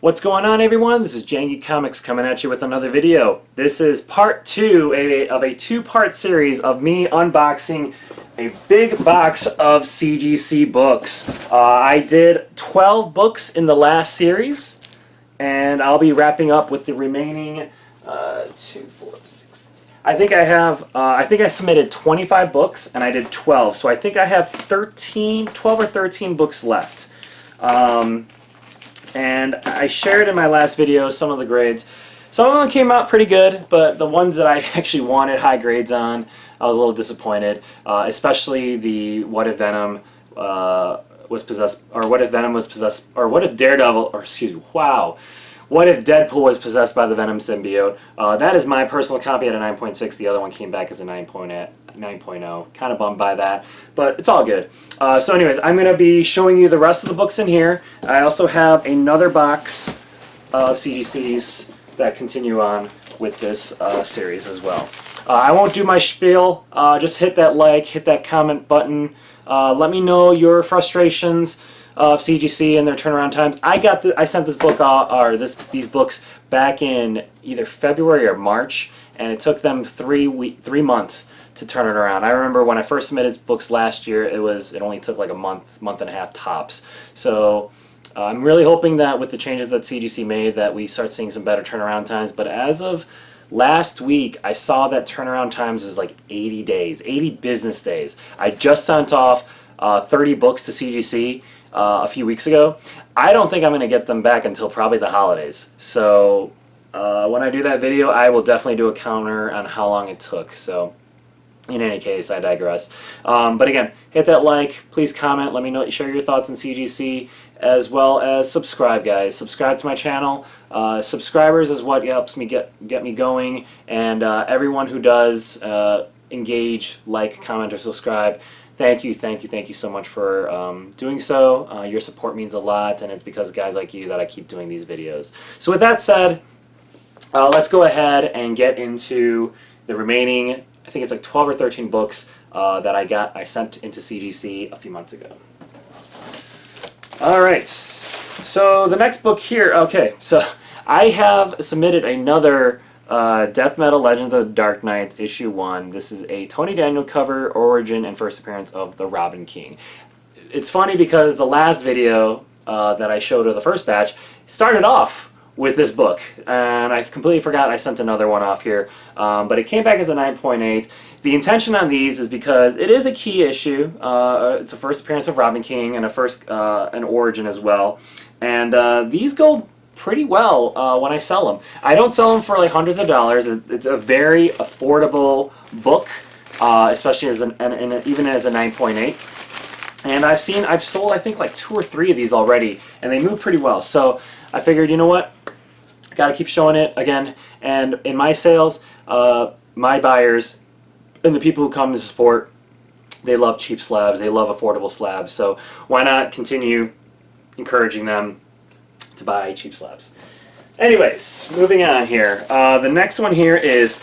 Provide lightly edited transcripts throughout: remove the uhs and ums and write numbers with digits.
What's going on, everyone? This is Janky Comics coming at you with another video. This is part two of a two-part series of me unboxing a big box of CGC books. I did 12 books in the last series, and I'll be wrapping up with the remaining 2, 4, 6. I think I submitted 25 books, and I did 12, so I think I have 12 or 13 books left. And I shared in my last video some of the grades. Some of them came out pretty good, but the ones that I actually wanted high grades on, I was a little disappointed. Especially the what if Venom was possessed, or what if Venom was possessed, or what if Daredevil, or excuse me, wow. What if Deadpool was possessed by the Venom symbiote? That is my personal copy at a 9.6. The other one came back as a 9.0. Kind of bummed by that, but it's all good. So anyways, I'm going to be showing you the rest of the books in here. I also have another box of CGCs that continue on with this series as well. I won't do my spiel. Just hit that like, hit that comment button. Let me know your frustrations of CGC and their turnaround times. I sent this book these books back in either February or March, and it took them 3 months to turn it around. I remember when I first submitted books last year, it only took like a month and a half tops. So I'm really hoping that with the changes that CGC made that we start seeing some better turnaround times. But as of last week, I saw that turnaround times is like 80 days, 80 business days. I just sent off 30 books to CGC a few weeks ago. I don't think I'm going to get them back until probably the holidays. So when I do that video, I will definitely do a counter on how long it took. So in any case, I digress. But again, hit that like, please comment, let me know, share your thoughts on CGC, as well as subscribe, guys. Subscribe to my channel. Subscribers is what helps me get me going, and everyone who does engage, like, comment, or subscribe, thank you so much for doing so. Your support means a lot, and it's because of guys like you that I keep doing these videos. So with that said, let's go ahead and get into the remaining, I think it's like 12 or 13 books that I sent into CGC a few months ago. Alright, so the next book here, okay, so I have submitted another Death Metal Legends of the Dark Knight issue 1. This is a Tony Daniel cover, origin, and first appearance of the Robin King. It's funny because the last video that I showed of the first batch started off with this book, and I completely forgot I sent another one off here, but it came back as a 9.8. The intention on these is because it is a key issue. It's a first appearance of Robin King and an origin as well, and these go pretty well when I sell them. I don't sell them for like hundreds of dollars. It's a very affordable book, especially as even as a 9.8. And I've sold I think like 2 or 3 of these already, and they move pretty well. So I figured, you know what, gotta keep showing it again. And in my sales, my buyers and the people who come to support, they love cheap slabs, they love affordable slabs. So why not continue encouraging them to buy cheap slabs? Anyways, moving on here. The next one here is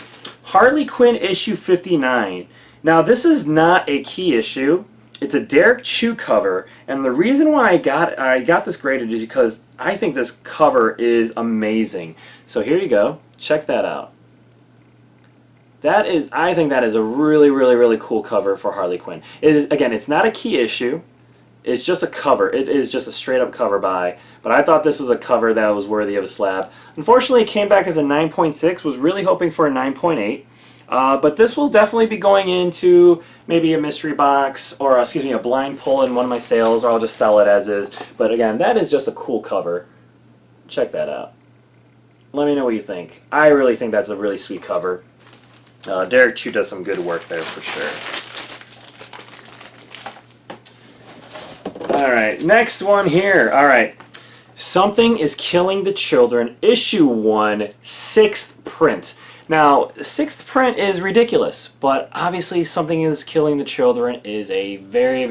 Harley Quinn issue 59. Now this is not a key issue. It's a Derek Chew cover, and the reason why I got this graded is because I think this cover is amazing. So here you go. Check that out. I think that is a really cool cover for Harley Quinn. It is, again, it's not a key issue. It's just a cover. It is just a straight up cover buy. But I thought this was a cover that was worthy of a slab. Unfortunately, it came back as a 9.6. Was really hoping for a 9.8. But this will definitely be going into maybe a mystery box, or excuse me, a blind pull in one of my sales, or I'll just sell it as is. But again, that is just a cool cover. Check that out. Let me know what you think. I really think that's a really sweet cover. Derek Chew does some good work there for sure. Alright, next one here. Alright. Something is Killing the Children, issue 1, 6th print. Now, 6th print is ridiculous, but obviously Something is Killing the Children is a very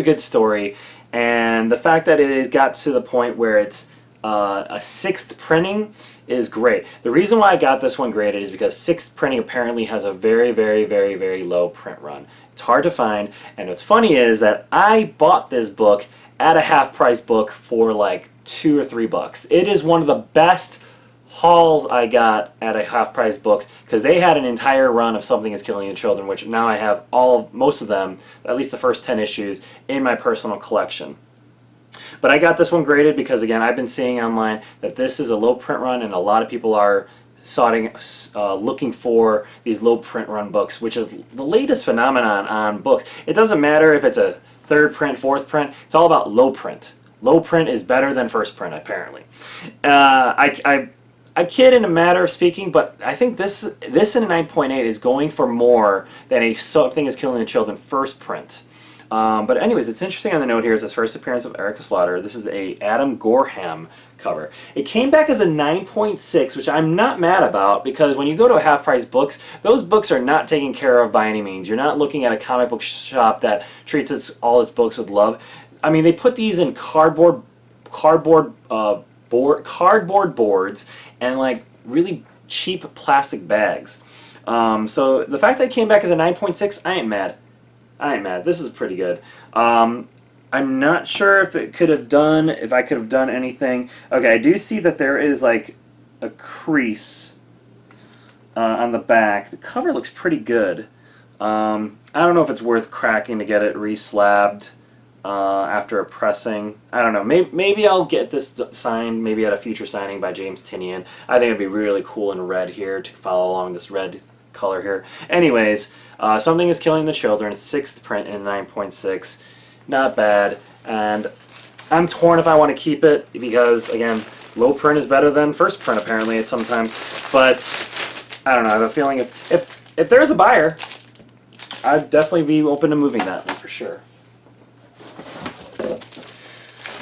good story, and the fact that it has got to the point where it's a 6th printing is great. The reason why I got this one graded is because 6th printing apparently has a very low print run. It's hard to find, and what's funny is that I bought this book at a half-price book for like $2 or $3. It is one of the best hauls I got at a half-price books because they had an entire run of Something Is Killing the Children, which now I have most of them, at least the first 10 issues, in my personal collection. But I got this one graded because, again, I've been seeing online that this is a low print run, and a lot of people are looking for these low print run books, which is the latest phenomenon on books. It doesn't matter if it's a third print, fourth print, it's all about low print. Low print is better than first print, apparently. I kid in a matter of speaking, but I think this in a 9.8 is going for more than a Something Is Killing the Children first print. But anyways, it's interesting on the note here is this first appearance of Erica Slaughter. This is a Adam Gorham cover. It came back as a 9.6, which I'm not mad about because when you go to a half-price books, those books are not taken care of by any means. You're not looking at a comic book shop that treats all its books with love. I mean, they put these in cardboard boards and like really cheap plastic bags. So the fact that it came back as a 9.6, I ain't mad. This is pretty good. I'm not sure if I could have done anything. Okay, I do see that there is like a crease on the back. The cover looks pretty good. I don't know if it's worth cracking to get it re-slabbed after a pressing. I don't know. Maybe I'll get this signed maybe at a future signing by James Tynion. I think it'd be really cool in red here to follow along this red color here. Anyways, Something Is Killing the Children, 6th print in 9.6. Not bad. And I'm torn if I want to keep it because, again, low print is better than first print apparently sometimes. But I don't know. I have a feeling if there's a buyer, I'd definitely be open to moving that one for sure.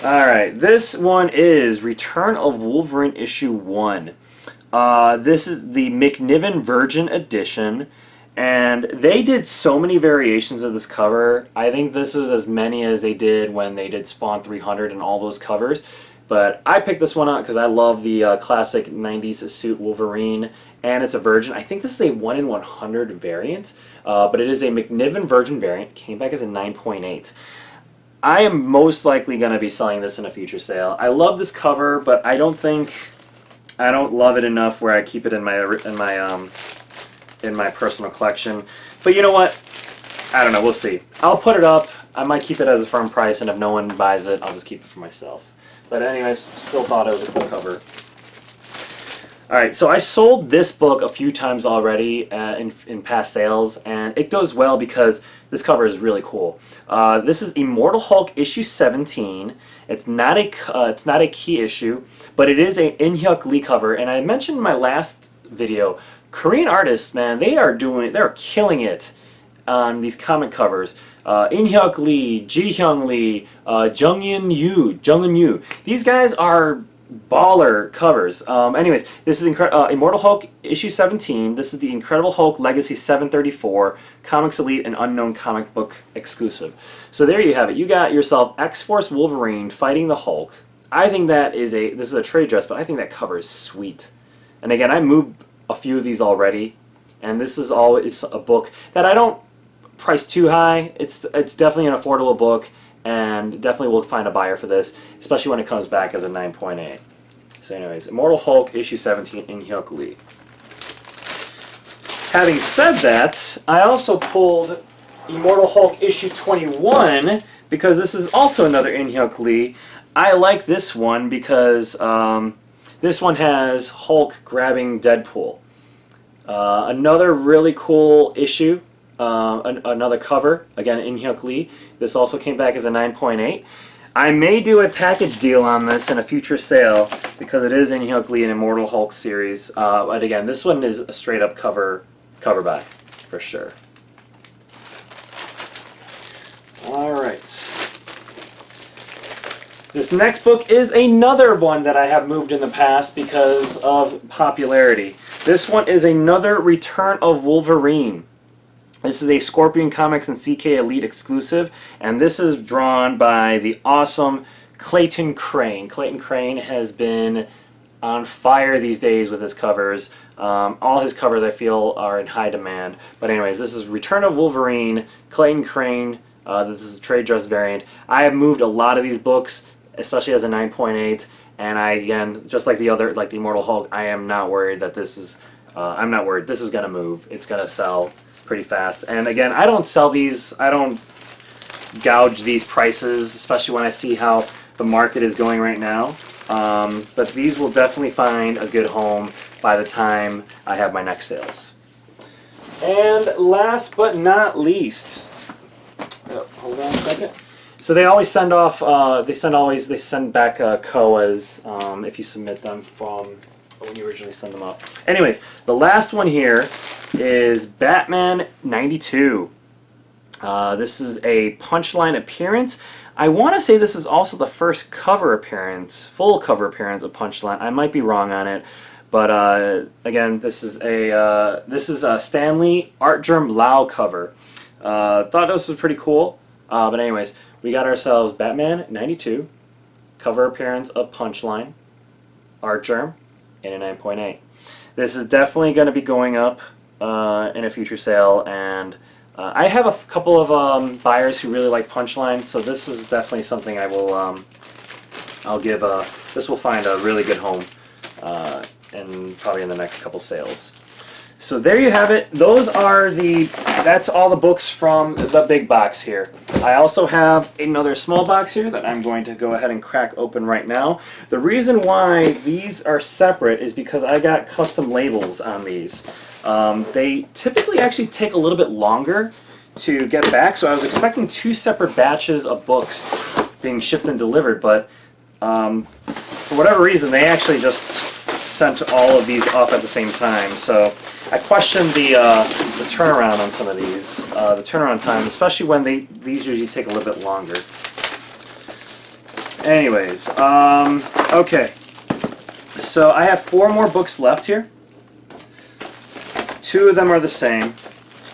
Alright, this one is Return of Wolverine issue 1. This is the McNiven Virgin edition, and they did so many variations of this cover. I think this is as many as they did when they did Spawn 300 and all those covers. But I picked this one out because I love the classic 90s suit Wolverine, and it's a Virgin. I think this is a 1 in 100 variant, but it is a McNiven Virgin variant. Came back as a 9.8. I am most likely going to be selling this in a future sale. I love this cover, but I don't love it enough where I keep it in my personal collection. But you know what? I don't know. We'll see. I'll put it up. I might keep it as a firm price, and if no one buys it, I'll just keep it for myself. But anyways, still thought it was a cool cover. Alright, so I sold this book a few times already in past sales, and it does well because this cover is really cool. This is Immortal Hulk issue 17. It's not a key issue, but it is an In-Hyuk Lee cover, and I mentioned in my last video, Korean artists, man, they're killing it on these comic covers. In-Hyuk Lee, Ji-Hyung Lee, Jung-In Yu. These guys are baller covers. Anyways, this is Immortal Hulk issue 17. This is the Incredible Hulk Legacy 734 Comics Elite and Unknown Comic Book exclusive. So there you have it. You got yourself X-Force Wolverine fighting the Hulk. I think this is a trade dress, but I think that cover is sweet. And again, I moved a few of these already, and this is always a book that I don't price too high. It's definitely an affordable book, and definitely will find a buyer for this, especially when it comes back as a 9.8. So anyways, Immortal Hulk issue 17 In-Hyuk Lee. Having said that, I also pulled Immortal Hulk issue 21 because this is also another In-Hyuk Lee. I like this one because this one has Hulk grabbing Deadpool. Another really cool issue. Another cover, again In-Hyuk Lee. This also came back as a 9.8. I may do a package deal on this in a future sale because it is In-Hyuk Lee and Immortal Hulk series. But again, this one is a straight up cover buy for sure. Alright. This next book is another one that I have moved in the past because of popularity. This one is another Return of Wolverine. This is a Scorpion Comics and CK Elite exclusive, and this is drawn by the awesome Clayton Crane. Clayton Crane has been on fire these days with his covers. All his covers, I feel, are in high demand. But anyways, this is Return of Wolverine, Clayton Crane This is a trade dress variant. I have moved a lot of these books, especially as a 9.8, and I, again, just like the other, like the Immortal Hulk, I am not worried that this is, I'm not worried. This is going to move. It's going to sell pretty fast. And again, I don't sell these, I don't gouge these prices, especially when I see how the market is going right now. But these will definitely find a good home by the time I have my next sales. And last but not least, hold on a second. So they always send off, they send back COAs if you submit them from when you originally send them off. Anyways, the last one here is Batman 92. This is a Punchline appearance. I want to say this is also the first cover appearance, full cover appearance of Punchline. I might be wrong on it, but again, this is a Stan Lee Art Germ Lau cover. Thought this was pretty cool. But anyways, we got ourselves Batman 92, cover appearance of Punchline, Art Germ, in a 9.8. This is definitely going to be going up in a future sale, and I have a couple of buyers who really like Punchline, so this is definitely something I will, I'll give, this will find a really good home and probably in the next couple sales. So there you have it. Those are that's all the books from the big box here. I also have another small box here that I'm going to go ahead and crack open right now. The reason why these are separate is because I got custom labels on these. They typically actually take a little bit longer to get back, so I was expecting 2 separate batches of books being shipped and delivered, but for whatever reason they actually just sent all of these off at the same time. So I questioned the turnaround on some of these, the turnaround time, especially when these usually take a little bit longer. Anyways, okay, so I have 4 more books left here. 2 of them are the same,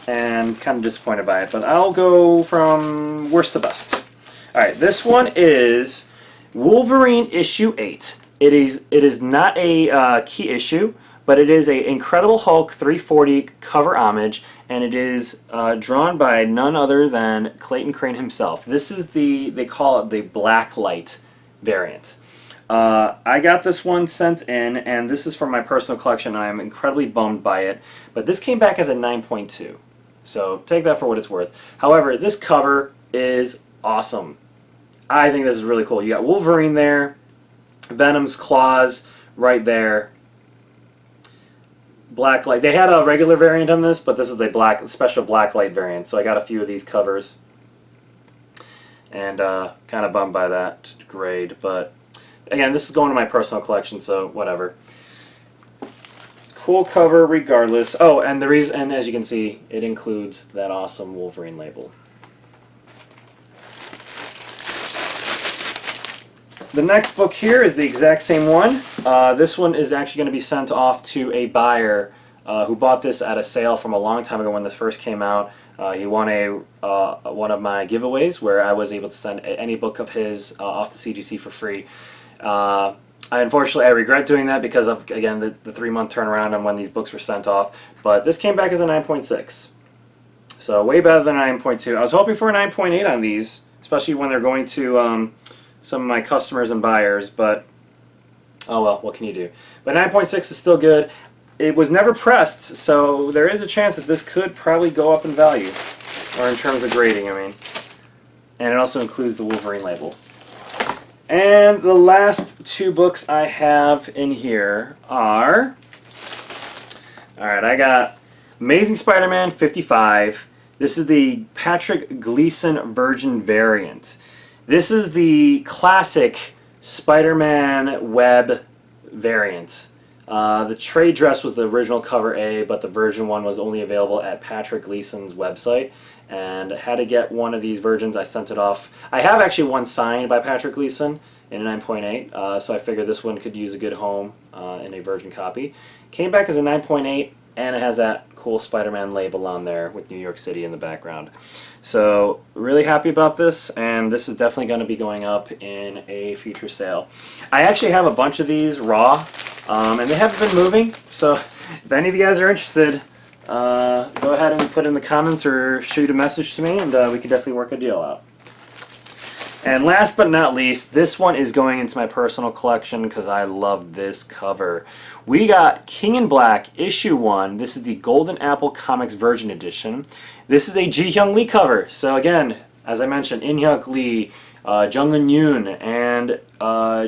and kind of disappointed by it, but I'll go from worst to best. Alright, this one is Wolverine issue 8. It is not a key issue, but it is a Incredible Hulk 340 cover homage, and it is drawn by none other than Clayton Crane himself. This is they call it the Black Light variant. I got this one sent in, and this is from my personal collection. I am incredibly bummed by it, but this came back as a 9.2, so take that for what it's worth. However, this cover is awesome. I think this is really cool. You got Wolverine there, Venom's claws right there. Black light. They had a regular variant on this, but this is the special black light variant. So I got a few of these covers, and kind of bummed by that grade. But again, this is going to my personal collection, so whatever. Cool cover regardless. Oh, and the reason, and as you can see, it includes that awesome Wolverine label. The next book here is the exact same one. This one is actually going to be sent off to a buyer who bought this at a sale from a long time ago when this first came out. He won one of my giveaways where I was able to send any book of his off to CGC for free. Unfortunately, I regret doing that because of, again, the 3-month turnaround on when these books were sent off. But this came back as a 9.6. So way better than a 9.2. I was hoping for a 9.8 on these, especially when they're going to some of my customers and buyers, but oh well, what can you do? But 9.6 is still good. It was never pressed, so there is a chance that this could probably go up in value, or in terms of grading, I mean. And it also includes the Wolverine label. And the last 2 books I have in here are, alright, I got Amazing Spider-Man 55. This is the Patrick Gleason Virgin variant. This is the classic Spider-Man web variant. The trade dress was the original cover A, but the Virgin one was only available at Patrick Gleason's website. And had to get one of these Virgins. I sent it off. I have actually one signed by Patrick Gleason in a 9.8, so I figured this one could use a good home in a Virgin copy. Came back as a 9.8, and it has that cool Spider-Man label on there with New York City in the background. So really happy about this, and this is definitely going to be going up in a future sale. I actually have a bunch of these raw, and they haven't been moving, so if any of you guys are interested, go ahead and put it in the comments or shoot a message to me, and we can definitely work a deal out. And last but not least, this one is going into my personal collection because I love this cover. We got King in Black, issue 1. This is the Golden Apple Comics Virgin Edition. This is a Ji-Hyung Lee cover. So again, as I mentioned, In-hyuk Lee, Jung Eun-yoon, and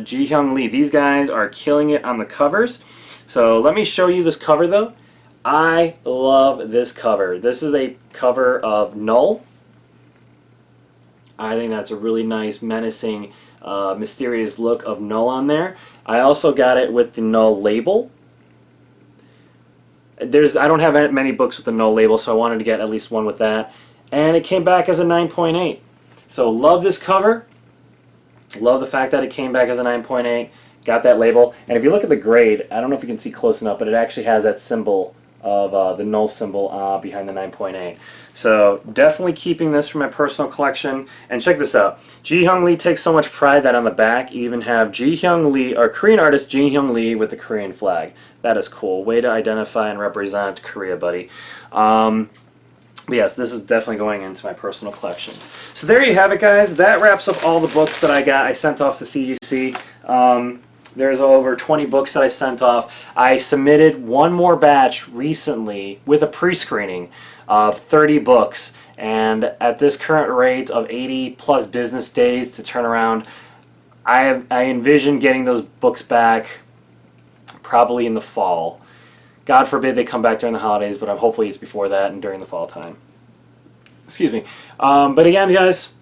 Ji-Hyung Lee. These guys are killing it on the covers. So let me show you this cover though. I love this cover. This is a cover of Null. I think that's a really nice, menacing, mysterious look of Null on there. I also got it with the Null label. I don't have many books with the Null label, so I wanted to get at least one with that. And it came back as a 9.8. So love this cover. Love the fact that it came back as a 9.8. Got that label. And if you look at the grade, I don't know if you can see close enough, but it actually has that symbol of the Null symbol behind the 9.8. So definitely keeping this for my personal collection. And check this out. Ji-Hyung Lee takes so much pride that on the back you even have Ji-Hyung Lee, or Korean artist Ji-Hyung Lee with the Korean flag. That is cool. Way to identify and represent Korea, buddy. But yes, this is definitely going into my personal collection. So there you have it, guys. That wraps up all the books that I got. I sent off to CGC. There's over 20 books that I sent off. I submitted one more batch recently with a pre-screening of 30 books. And at this current rate of 80 plus business days to turn around, I envision getting those books back probably in the fall. God forbid they come back during the holidays, but hopefully it's before that and during the fall time. Excuse me. But again, guys,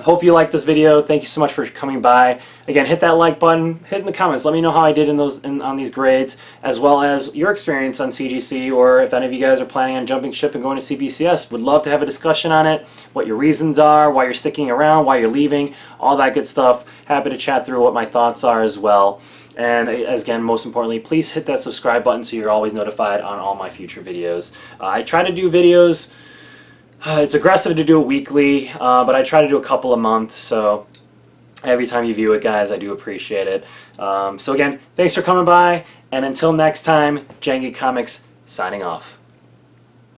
hope you liked this video. Thank you so much for coming by. Again, hit that like button, hit in the comments. Let me know how I did on these grades, as well as your experience on CGC, or if any of you guys are planning on jumping ship and going to CBCS. Would love to have a discussion on it, what your reasons are, why you're sticking around, why you're leaving, all that good stuff. Happy to chat through what my thoughts are as well. And again, most importantly, please hit that subscribe button so you're always notified on all my future videos. I try to do videos. It's aggressive to do it weekly, but I try to do a couple a month, so every time you view it, guys, I do appreciate it. So again, thanks for coming by, and until next time, Jangy Comics signing off.